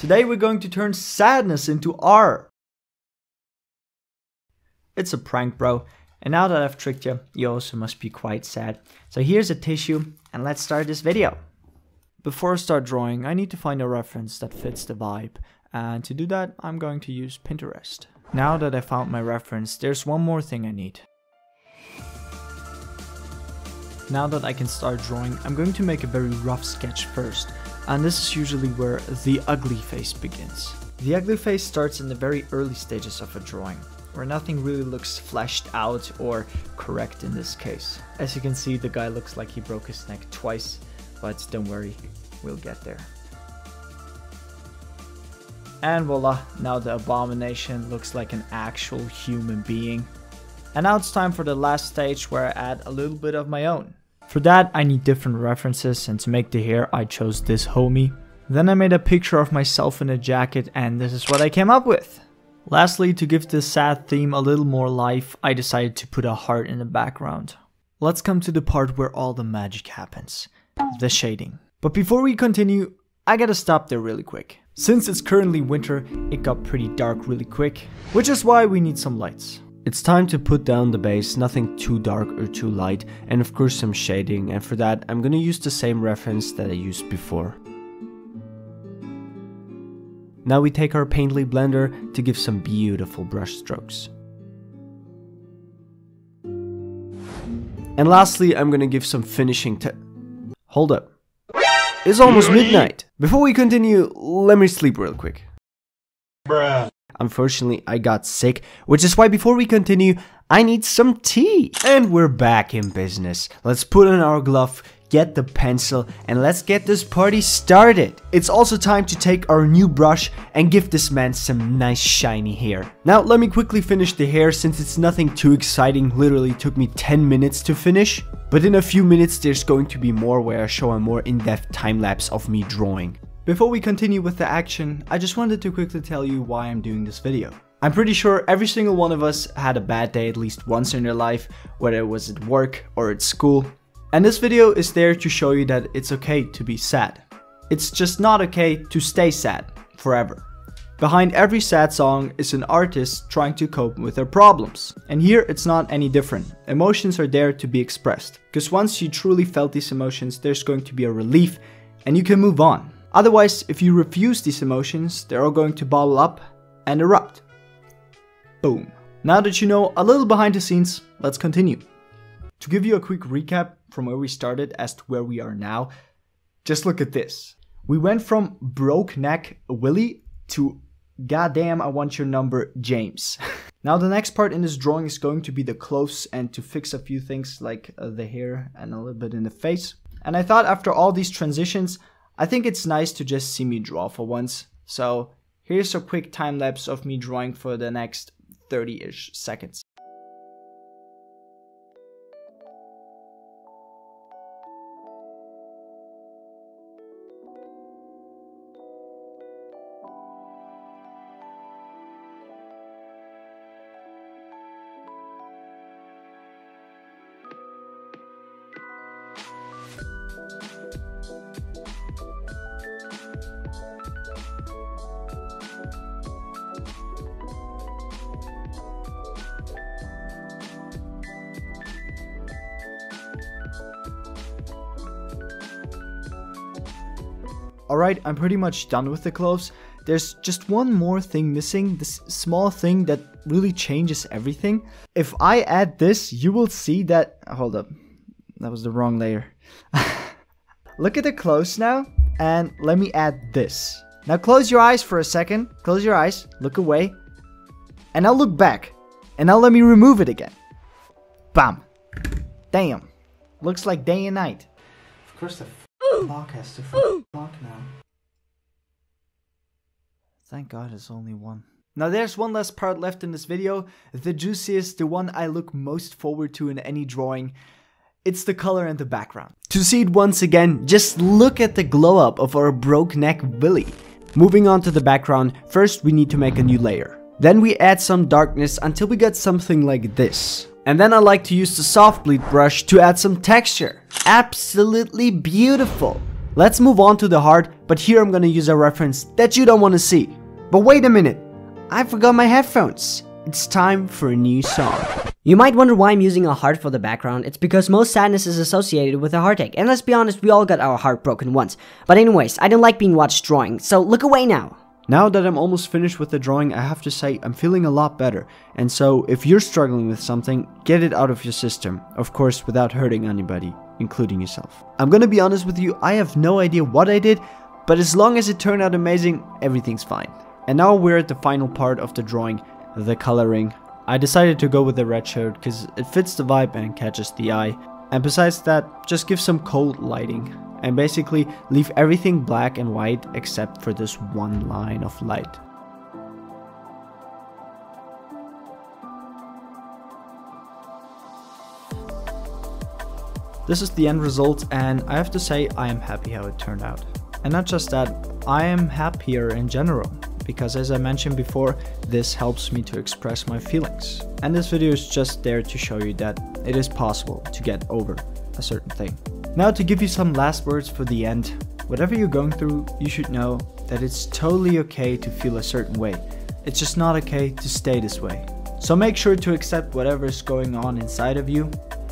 Today we're going to turn sadness into art. It's a prank, bro. And now that I've tricked you, you also must be quite sad. So here's a tissue and let's start this video. Before I start drawing, I need to find a reference that fits the vibe. And to do that, I'm going to use Pinterest. Now that I found my reference, there's one more thing I need. Now that I can start drawing, I'm going to make a very rough sketch first. And this is usually where the ugly face begins. The ugly face starts in the very early stages of a drawing, where nothing really looks fleshed out or correct in this case. As you can see, the guy looks like he broke his neck twice, but don't worry, we'll get there. And voila, now the abomination looks like an actual human being. And now it's time for the last stage where I add a little bit of my own. For that I need different references, and to make the hair I chose this homie. Then I made a picture of myself in a jacket and this is what I came up with. Lastly, to give this sad theme a little more life, I decided to put a heart in the background. Let's come to the part where all the magic happens. The shading. But before we continue, I gotta stop there really quick. Since it's currently winter, it got pretty dark really quick, which is why we need some lights. It's time to put down the base, nothing too dark or too light, and of course some shading, and for that I'm gonna use the same reference that I used before. Now we take our Paintly blender to give some beautiful brush strokes. And lastly, I'm gonna give some finishing Hold up. It's almost midnight. Before we continue, let me sleep real quick. Bruh. Unfortunately, I got sick, which is why before we continue, I need some tea. And we're back in business. Let's put on our glove, get the pencil, and let's get this party started. It's also time to take our new brush and give this man some nice shiny hair. Now let me quickly finish the hair since it's nothing too exciting, literally took me 10 minutes to finish. But in a few minutes there's going to be more where I show a more in-depth time lapse of me drawing. Before we continue with the action, I just wanted to quickly tell you why I'm doing this video. I'm pretty sure every single one of us had a bad day at least once in their life, whether it was at work or at school. And this video is there to show you that it's okay to be sad. It's just not okay to stay sad forever. Behind every sad song is an artist trying to cope with their problems. And here it's not any different. Emotions are there to be expressed. Because once you truly felt these emotions, there's going to be a relief and you can move on. Otherwise, if you refuse these emotions, they're all going to bottle up and erupt. Boom. Now that you know a little behind the scenes, let's continue. To give you a quick recap from where we started as to where we are now, just look at this. We went from broke neck Willie to goddamn I want your number James. Now the next part in this drawing is going to be the clothes and to fix a few things like the hair and a little bit in the face. And I thought after all these transitions, I think it's nice to just see me draw for once. So here's a quick time lapse of me drawing for the next 30-ish seconds. Alright, I'm pretty much done with the clothes. There's just one more thing missing, this small thing that really changes everything. If I add this, you will see that... Hold up, that was the wrong layer. Look at the clothes now, and let me add this. Now close your eyes for a second, close your eyes, look away, and now look back. And now let me remove it again. Bam. Damn. Looks like day and night. Of course the clock has to clock now. Thank God it's only one. Now there's one last part left in this video. The juiciest, the one I look most forward to in any drawing. It's the color and the background. To see it once again, just look at the glow up of our broke neck Willy. Moving on to the background, first we need to make a new layer. Then we add some darkness until we get something like this. And then I like to use the soft bleed brush to add some texture. Absolutely beautiful. Let's move on to the hard, but here I'm gonna use a reference that you don't want to see. But wait a minute, I forgot my headphones. It's time for a new song. You might wonder why I'm using a heart for the background. It's because most sadness is associated with a heartache, and let's be honest, we all got our heart broken once. But anyways, I don't like being watched drawing, so look away now. Now that I'm almost finished with the drawing, I have to say I'm feeling a lot better. And so if you're struggling with something, get it out of your system. Of course, without hurting anybody, including yourself. I'm gonna be honest with you, I have no idea what I did, but as long as it turned out amazing, everything's fine. And now we're at the final part of the drawing, the coloring. I decided to go with the red shirt because it fits the vibe and catches the eye. And besides that, just give some cold lighting. And basically leave everything black and white except for this one line of light. This is the end result, and I have to say I am happy how it turned out. And not just that, I am happier in general, because as I mentioned before, this helps me to express my feelings. And this video is just there to show you that it is possible to get over a certain thing. Now to give you some last words for the end, whatever you're going through, you should know that it's totally okay to feel a certain way. It's just not okay to stay this way. So make sure to accept whatever is going on inside of you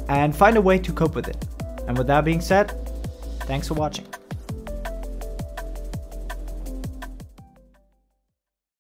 and find a way to cope with it. And with that being said, thanks for watching.